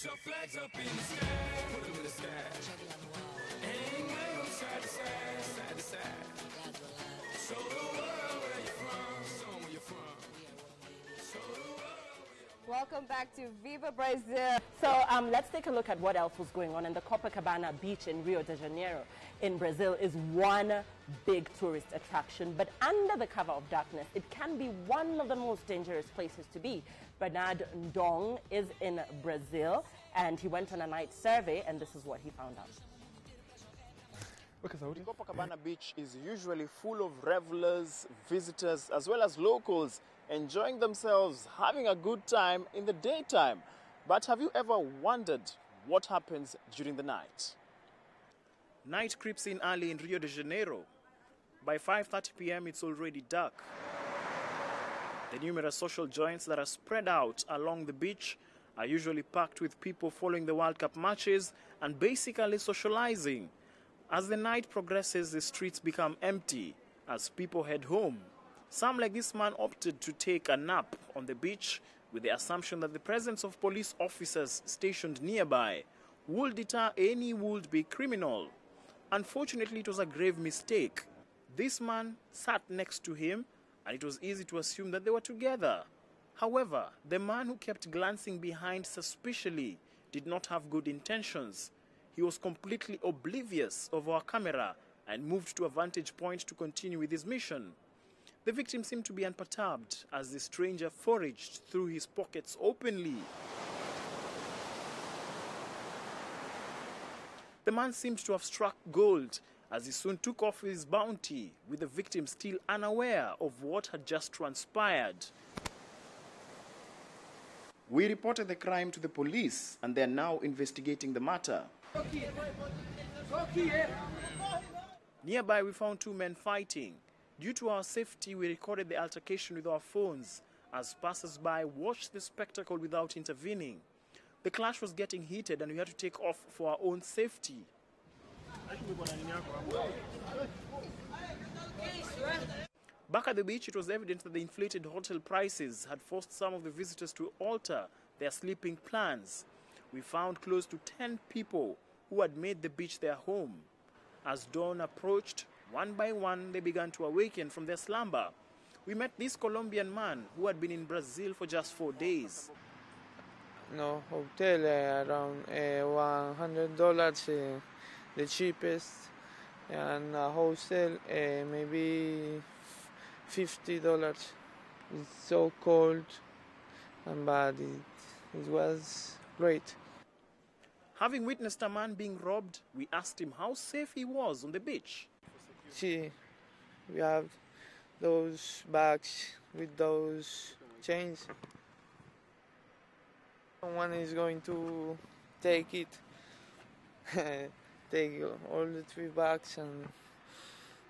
your flags up in the sky. Put them in the sky. Hang them side to side, side to side. Show the world where you're from. Show 'em where you're from. Show the world. Welcome back to Viva Brazil. So let's take a look at what else was going on. And the Copacabana beach in Rio de Janeiro in Brazil is one big tourist attraction. But under the cover of darkness, it can be one of the most dangerous places to be. Bernard Ndong is in Brazil, and he went on a night survey, and this is what he found out. The Copacabana beach is usually full of revelers, visitors, as well as locals enjoying themselves, having a good time in the daytime. But have you ever wondered what happens during the night? Night creeps in early in Rio de Janeiro. By 5:30 p.m., it's already dark. The numerous social joints that are spread out along the beach are usually packed with people following the World Cup matches and basically socializing. As the night progresses, the streets become empty as people head home. Some, like this man, opted to take a nap on the beach with the assumption that the presence of police officers stationed nearby would deter any would-be criminal. Unfortunately, it was a grave mistake. This man sat next to him, and it was easy to assume that they were together. However, the man who kept glancing behind suspiciously did not have good intentions. He was completely oblivious of our camera and moved to a vantage point to continue with his mission. The victim seemed to be unperturbed as the stranger foraged through his pockets openly. The man seemed to have struck gold as he soon took off his bounty, with the victim still unaware of what had just transpired. We reported the crime to the police, and they are now investigating the matter. Nearby, we found two men fighting. Due to our safety, we recorded the altercation with our phones as passers-by watched the spectacle without intervening. The clash was getting heated and we had to take off for our own safety. Back at the beach, it was evident that the inflated hotel prices had forced some of the visitors to alter their sleeping plans. We found close to 10 people who had made the beach their home. As dawn approached, one by one, they began to awaken from their slumber. We met this Colombian man who had been in Brazil for just 4 days. No, hotel around $100, the cheapest, and a hostel maybe $50. It's so cold and bad. It was great. Having witnessed a man being robbed, we asked him how safe he was on the beach. See, we have those bags with those chains. Someone is going to take it, take all the 3 bags, and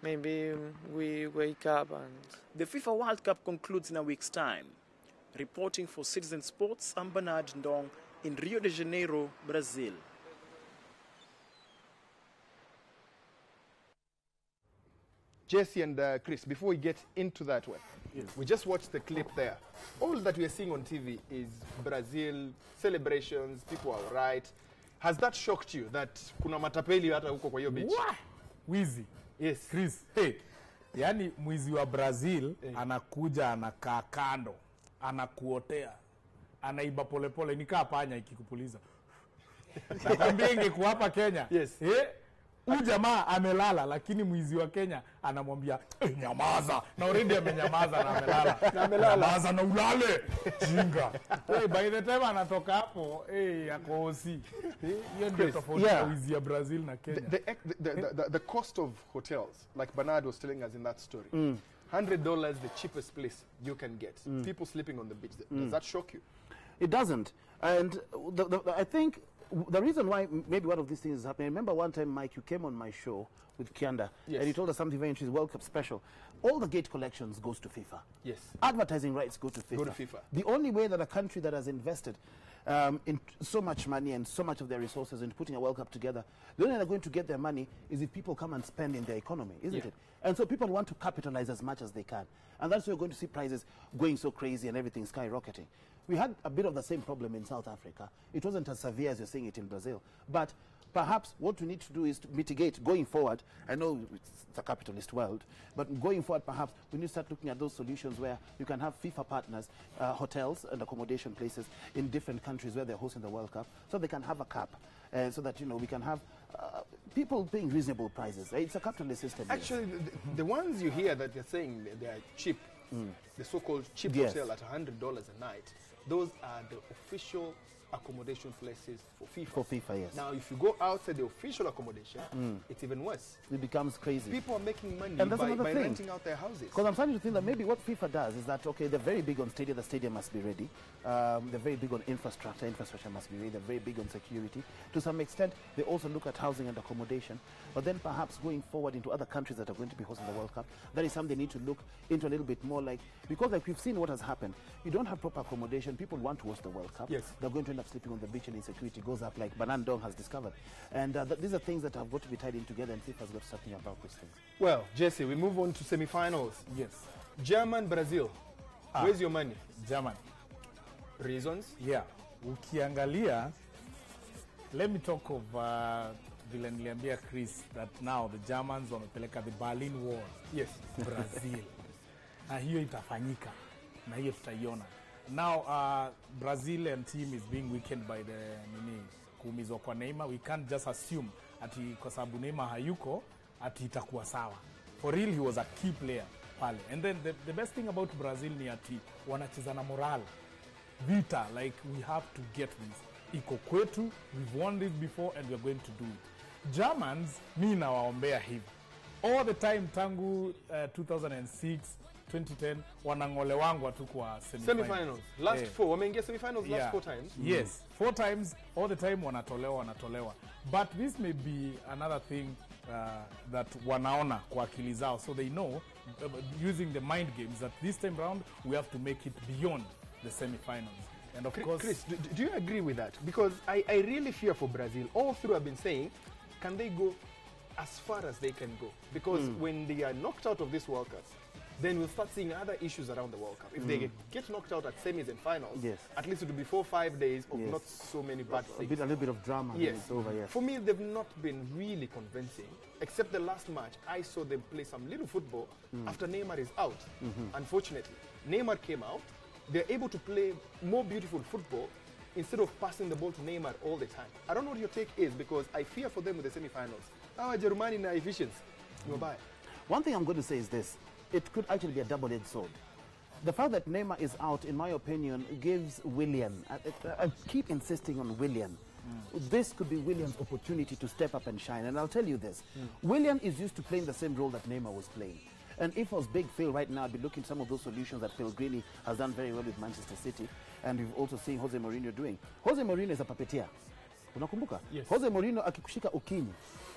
maybe we wake up. And the FIFA World Cup concludes in a week's time. Reporting for Citizen Sports, I'm Bernard Ndong in Rio de Janeiro, Brazil. Jesse and Chris, before we get into that one, we just watched the clip there. All that we are seeing on TV is Brazil, celebrations, people are right. Has that shocked you that kuna matapeli hata huko kwa hiyo beach? Wizi. Yes. Chris, hey, yani mwizi wa Brazil anakuja anakaa kando, anakuotea, anaiba polepole, nikaa panya ikikupuliza. Nakwambia ingekuwa hapa Kenya. Yes. Huyu jamaa amelala, lakini mwizi wa Kenya anamwambia nyamaza, na already amenyamaza na amelala. Nyamaza na ulale jinga. By the time anatoka hapo yako hosi. Hiyo ndio tofauti ya mwizi ya Brazil na Kenya. The cost of hotels, like Bernard was telling us in that story, $100 the cheapest place you can get. People sleeping on the beach. Does that shock you? It doesn't. And I think the reason why maybe one of these things is happening, I remember one time, Mike, you came on my show with Kianda, and you told us something very interesting, World Cup special. all the gate collections goes to FIFA. Yes. Advertising rights go to FIFA. Go to FIFA. The only way that a country that has invested in so much money and so much of their resources in putting a World Cup together, the only way they're going to get their money is if people come and spend in their economy, isn't it? And so people want to capitalize as much as they can. And that's why you're going to see prices going so crazy and everything skyrocketing. We had a bit of the same problem in South Africa. It wasn't as severe as you're seeing it in Brazil. But perhaps what we need to do is to mitigate going forward. I know it's a capitalist world, but going forward, perhaps we need to start looking at those solutions where you can have FIFA partners, hotels and accommodation places in different countries where they're hosting the World Cup, so they can have a cap, so that, you know, we can have people paying reasonable prices. It's a capitalist system. Actually, the ones you hear that they're saying they're cheap, the so-called cheap hotel at $100 a night, those are the official accommodation places for FIFA. For FIFA, yes. Now, if you go outside the official accommodation, it's even worse. It becomes crazy. People are making money And that's another by thing. renting out their houses. Because I'm starting to think that maybe what FIFA does is that, okay, they're very big on stadium, the stadium must be ready. They're very big on infrastructure must be ready. They're very big on security. To some extent, they also look at housing and accommodation. But then perhaps going forward into other countries that are going to be hosting the World Cup, that is something they need to look into a little bit more, like, because like we've seen what has happened. You don't have proper accommodation. People want to host the World Cup. Yes. They're going to end up sleeping on the beach and insecurity goes up, like Banan Dong has discovered. And these are things that have got to be tied in together, and FIFA has got to start thinking about these things. Well, Jesse, we move on to semi-finals. Yes. German, Brazil. Where's your money? German. Reasons? Yeah. Ukiangalia, let me talk of vile niliambia Chris that now the Germans wamepeleka the Berlin Wall. Yes. Brazil. Na hiyo itafanyika. Na hiyo tutaiona. Now, Brazilian team is being weakened by the kuumizwa kwa Neymar. We can't just assume ati kwa sababu Neymar hayuko ati itakuwa sawa. For real, he was a key player pale. And then the best thing about Brazil ni ati wanacheza na moral. Vita, like we have to get this. Iko kwetu, we've won this before and we're going to do it. Germans, mi nawaombea hivi. All the time tangu 2006, 2010 wanang'olewangwa tu kwa semifinals. Last four. Wameingia semifinals last 4 times. Yes, 4 times. All the time wanatolewa. But this may be another thing that wanaona kwa akili zao. So they know, using the mind games, that this time round we have to make it beyond the semifinals. And of course... Chris, do you agree with that? Because I really fear for Brazil. All through I've been saying, can they go as far as they can go? Because when they are knocked out of this World Cup, then we'll start seeing other issues around the World Cup. If they get knocked out at semis and finals, at least it will be 4 or 5 days of not so many bad things. A little bit of drama. Yes. It's over, yes. For me, they've not been really convincing, except the last match. I saw them play some little football after Neymar is out. Unfortunately, Neymar came out. They're able to play more beautiful football instead of passing the ball to Neymar all the time. I don't know what your take is, because I fear for them with the semi-finals. Germany na efficiency. One thing I'm going to say is this. It could actually be a double-edged sword. The fact that Neymar is out, in my opinion, gives Willian, I keep insisting on Willian. This could be Willian's opportunity to step up and shine. And I'll tell you this. Willian is used to playing the same role that Neymar was playing. And if I was Big Phil right now, I'd be looking at some of those solutions that Phil Greeley has done very well with Manchester City. And we've also seen Jose Mourinho doing. Jose Mourinho is a puppeteer. Unakumbuka? Yes. Jose Mourinho akikushika ukini,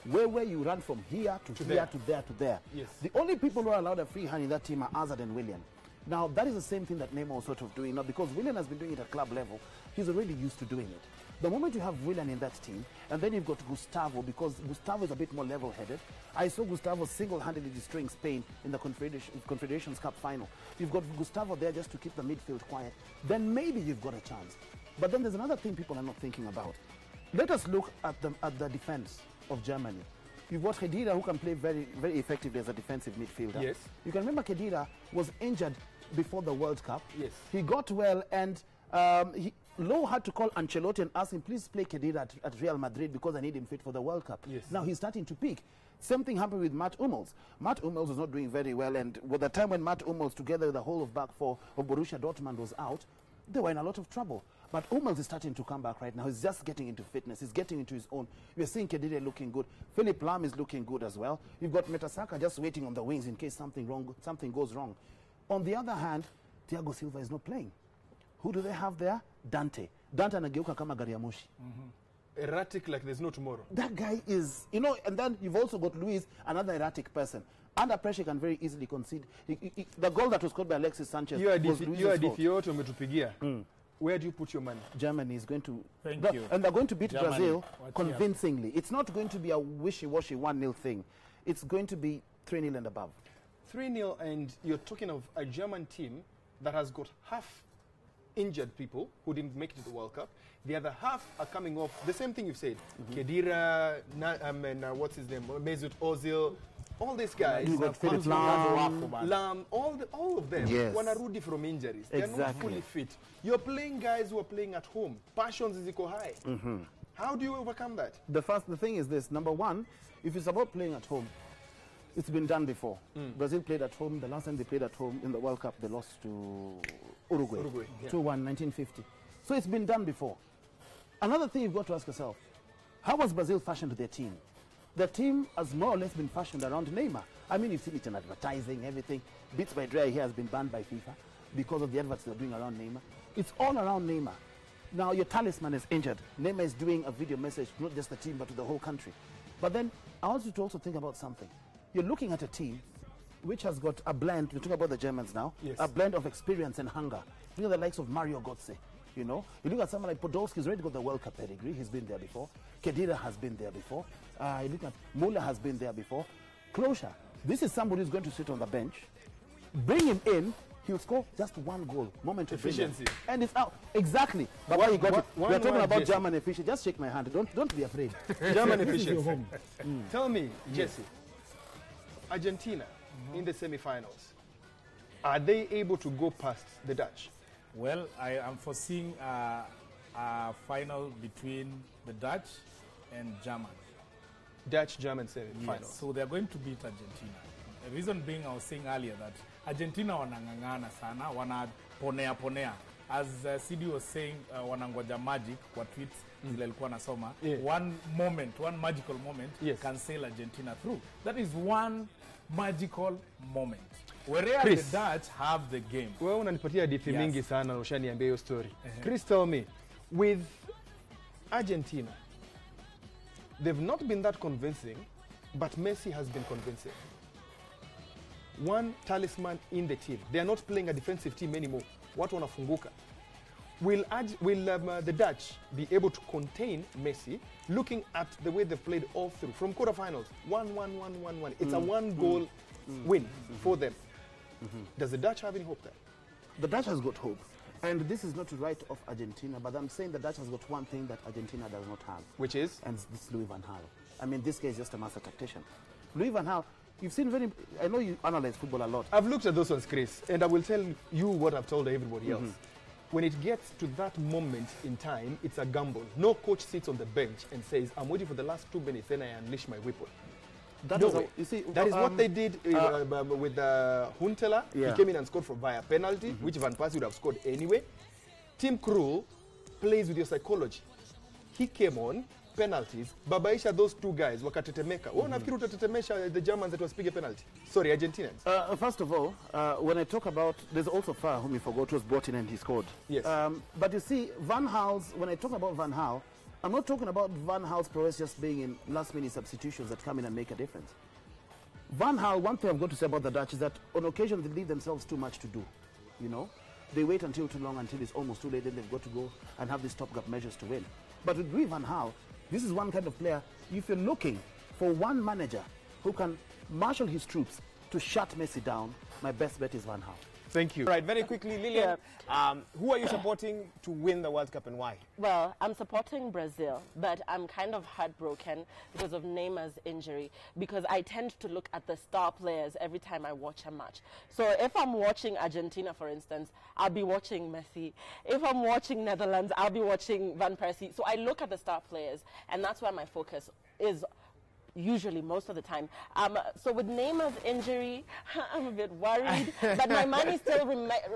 where you run from here to here to there to there. Yes. The only people who are allowed a free hand in that team are Hazard and Willian. Now, that is the same thing that Neymar was sort of doing. Now, because Willian has been doing it at club level, he's already used to doing it. The moment you have Willian in that team, and then you've got Gustavo, because Gustavo is a bit more level-headed. I saw Gustavo single-handedly destroying Spain in the Confederations Cup final. You've got Gustavo there just to keep the midfield quiet. Then maybe you've got a chance. But then there's another thing people are not thinking about. Let us look at the defense of Germany. You've got Khedira, who can play very, very effectively as a defensive midfielder. Yes. You can remember Khedira was injured before the World Cup. Yes. He got well, and Lowe had to call Ancelotti and ask him, please play Khedira at Real Madrid because I need him fit for the World Cup. Yes. Now he's starting to peak. Same thing happened with Matt Hummels. Matt Hummels was not doing very well, and by the time when Matt Hummels, together with the whole of back four of Borussia Dortmund, was out, they were in a lot of trouble. But Hummels is starting to come back right now. He's just getting into fitness. He's getting into his own. We're seeing Khedira looking good. Philip Lahm is looking good as well. You've got Mertesacker just waiting on the wings in case something goes wrong. On the other hand, Thiago Silva is not playing. Who do they have there? Dante. Dante anageuka kama gari ya moshi. Erratic like there's no tomorrow. That guy is, and then you've also got Luis, another erratic person. Under pressure, can very easily concede. The goal that was scored by Alexis Sanchez You are was Luis's fault. umetupigia. Where do you put your money? Germany is going to... Thank you. And they're going to beat Germany. Brazil What convincingly. It's not going to be a wishy-washy 1-0 thing. It's going to be 3-0 and above. 3-0, and you're talking of a German team that has got half injured people who didn't make it to the World Cup. The other half are coming off the same thing you've said. Khedira, what's his name? Mesut Ozil. All these guys, Philip Lam, all of them, Yes. wanarudi from injuries. They're not Exactly. fully fit. You're playing guys who are playing at home. Passions is equal high. How do you overcome that? The thing is this. Number one, if it's about playing at home, it's been done before. Brazil played at home. The last time they played at home in the World Cup, they lost to Uruguay. 2-1, 1950. So it's been done before. Another thing you've got to ask yourself, how was Brazil fashioned their team? The team has more or less been fashioned around Neymar. I mean, you've seen it in advertising, everything. Beats by Dre here has been banned by FIFA because of the adverts they're doing around Neymar. It's all around Neymar. Now, your talisman is injured. Neymar is doing a video message, not just the team, but to the whole country. But then, I want you to also think about something. You're looking at a team which has got a blend, we're talking about the Germans now, a blend of experience and hunger. Look at the likes of Mario Götze, you know. You look at someone like Podolski, he's already got the World Cup pedigree, he's been there before. Khedira has been there before. You look at Muller has been there before. Klose, this is somebody who's going to sit on the bench. Bring him in, he'll score just one goal. Moment of Efficiency. brilliance. And it's out. Exactly. But why you got it? one We're talking word, about Jesse. German efficiency. Just shake my hand. Don't be afraid. German This is your efficiency. home. Tell me, Jesse, Argentina in the semi-finals, are they able to go past the Dutch? Well, I am foreseeing a final between the Dutch and German. Dutch-German semi-finals. Yes, so they're going to beat Argentina. The reason being, I was saying earlier that Argentina wanang'ang'ana sana, wanaponea. As CD was saying, wanangoja magic, kwa tweets zile alikuwa nasoma. One magical moment can sail Argentina through. That is one magical moment. Whereas Chris, the Dutch have the game. Wewe unanipatia hadithi mingi sana na ushaniambia hiyo story. Chris, tell me, with Argentina, they've not been that convincing, but Messi has been convincing. One talisman in the team. They are not playing a defensive team anymore. Watu wanafunguka. Will the Dutch be able to contain Messi, looking at the way they've played all through, from quarterfinals, 1-1-1-1-1. It's a one-goal win for them. Does the Dutch have any hope there? The Dutch has got hope. And this is not to write off Argentina, but I'm saying the Dutch has got one thing that Argentina does not have. Which is? And this is Louis van Gaal. I mean, this guy is just a master tactician. Louis van Gaal, you've seen I know you analyze football a lot. I've looked at those ones, Chris, and I will tell you what I've told everybody else. When it gets to that moment in time, it's a gamble. No coach sits on the bench and says, I'm waiting for the last 2 minutes, then I unleash my weapon. That No was way. you see, That is what they did with Huntelaar. Yeah. He came in and scored via penalty, which Van Persie would have scored anyway. Tim Krul plays with your psychology. He came on, penalties, babaisha those two guys, wakatetemeka. Unafikiri utatetemesha the Germans that was speaking penalty? Sorry, Argentinians. First of all, when I talk about, there's also Farr, whom we forgot, was brought in and he scored. Yes. But you see, Van Gaal's, when I talk about Van Gaal, I'm not talking about Van Gaal's prowess just being in last-minute substitutions that come in and make a difference. Van Gaal, one thing I've got to say about the Dutch is that on occasion they leave themselves too much to do, you know. They wait until too long, until it's almost too late, then they've got to go and have these stopgap measures to win. But with Louis van Gaal, this is one kind of player, if you're looking for one manager who can marshal his troops to shut Messi down, my best bet is Van Gaal. Thank you. Right, very quickly, Lillian, who are you supporting to win the World Cup and why? Well, I'm supporting Brazil, but I'm kind of heartbroken because of Neymar's injury, because I tend to look at the star players every time I watch a match. So if I'm watching Argentina, for instance, I'll be watching Messi. If I'm watching Netherlands, I'll be watching Van Persie. So I look at the star players, and that's where my focus is. Usually, most of the time. So with Neymar's injury, I'm a bit worried. But my money still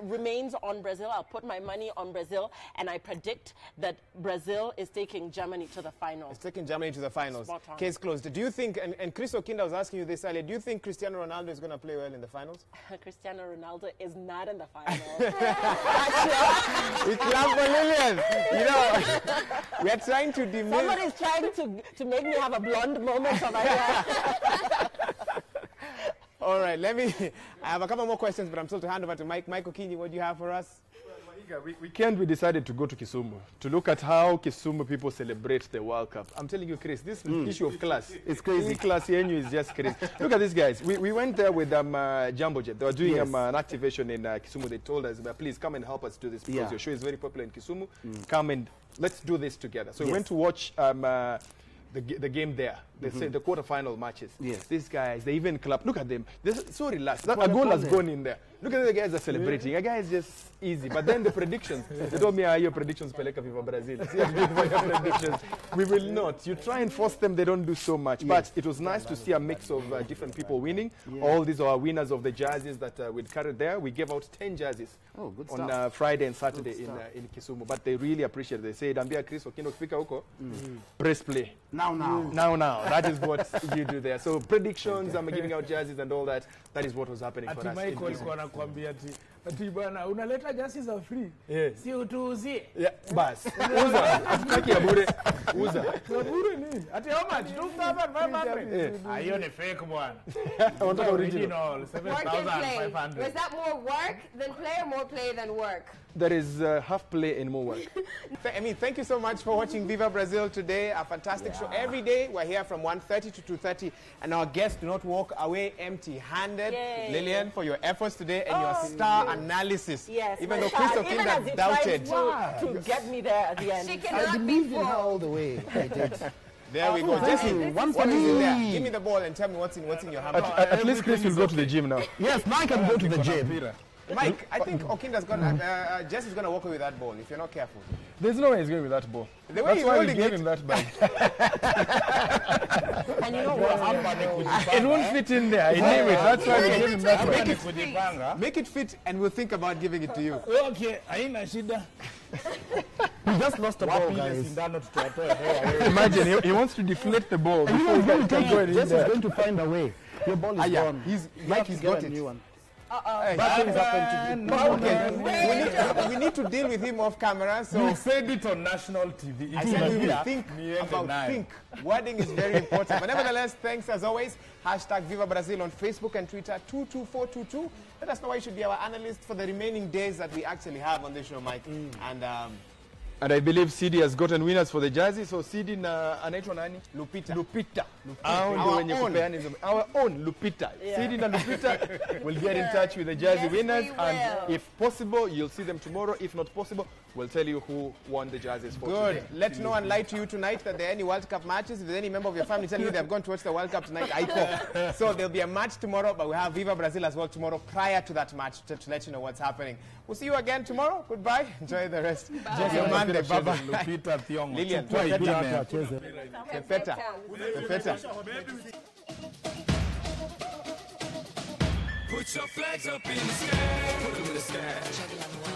remains on Brazil. I'll put my money on Brazil, and I predict that Brazil is taking Germany to the finals. It's taking Germany to the finals. Spot on. Case closed. Do you think, and Chris Okinda was asking you this earlier, do you think Cristiano Ronaldo is going to play well in the finals? Cristiano Ronaldo is not in the finals. We clap for Lillian. You know, we are trying to diminish. Somebody's trying to make me have a blonde moment on my hair. All right, I have a couple more questions, but I'm still to hand over to Mike. Mike Okinyi, what do you have for us? We decided to go to Kisumu to look at how Kisumu people celebrate the World Cup. I'm telling you, Chris, this issue of class, It's crazy. This class here is just crazy. Look at these guys. We went there with Jumbo Jet. They were doing Yes. an activation in Kisumu. They told us, please come and help us do this because your show is very popular in Kisumu. Come and let's do this together. So we went to watch the game there. They say the quarterfinal matches. Yes. These guys, they even clap. Look at them. They're so relaxed. A goal has gone in there. Look at the guys are celebrating. A guy is just easy. But then the predictions. They told me, your predictions, Peleka Viva Brazil. See, your predictions. We will not. You try and force them, they don't do so much. But it was nice to see a mix of different people winning. All these are winners of the jerseys that we'd carried there. We gave out 10 jerseys on Friday and Saturday in Kisumu. But they really appreciate it. They said, Ambia Chris, Okino Kifika Huko, press play. Now. That is what you do there. So predictions, I'm giving out jerseys and all that. That is what was happening for us. Michael alikuwa anakuambia ati bwana unaleta jerseys za free. Si utuuzie. Bas. Uza. Hatutaki ya bure. Uza. Za bure nini? Ati how much? 2,500. Hiyo ni fake bwana. Wanataka original. Work and play. 7,500. Was that more work than play or more play than work? There is half play and more work. Thank you so much for watching Viva Brazil today. A fantastic show. Every day we're here from 1:30 to 2:30, and our guests do not walk away empty-handed. Lillian, for your efforts today and your star analysis. Yes. Even though Chris Okinda doubted. To get me there at the end. I believed in her all the way. I did. There we go. Jesse, what is in there? Give me the ball and tell me what's in your hamper. At least Chris will go to the gym now. Yes, now I can go to the gym. Mike, I think Okinda's Jesse's gonna walk away with that ball if you're not careful. There's no way he's going with that ball. The way That's he's why we holding gave it. him that bag. And you know what? It won't fit in there. I knew it. That's why we gave him that bag. Make it fit and we'll think about giving it to you. Okay, haina shida. We just lost the ball, guys. Sindano tutatoa hewa. Imagine, he wants to deflate the ball before he can go in Jess is there. going to find a way. Your ball is gone. Mike, he's got a it. new one. Bad things happen to we need to deal with him off camera. So You said it on national TV. I said we will think about think. Wording is very important. But nevertheless, thanks as always. #Viva Brazil on Facebook and Twitter 22422. Let us know why you should be our analyst for the remaining days that we actually have on this show, Mike. And I believe CD has gotten winners for the jersey. So CD anaitwa nani? Lupita. Our own Lupita. CD na Lupita will get in touch with the jersey winners. And if possible, you'll see them tomorrow. If not possible, we'll tell you who won the jerseys for Good. today. Let no one lie to you tonight that there are any World Cup matches. If there's any member of your family telling you they've gone to watch the World Cup tonight, So there'll be a match tomorrow, but we have Viva Brazil as well tomorrow prior to that match to let you know what's happening. We'll see you again tomorrow. Goodbye. Enjoy the rest. Just your Monday. Bye-bye. Lupita Thiongo. Lillian, Pepeta. Pepeta. Put your flags up in the sky. Put them in the sky.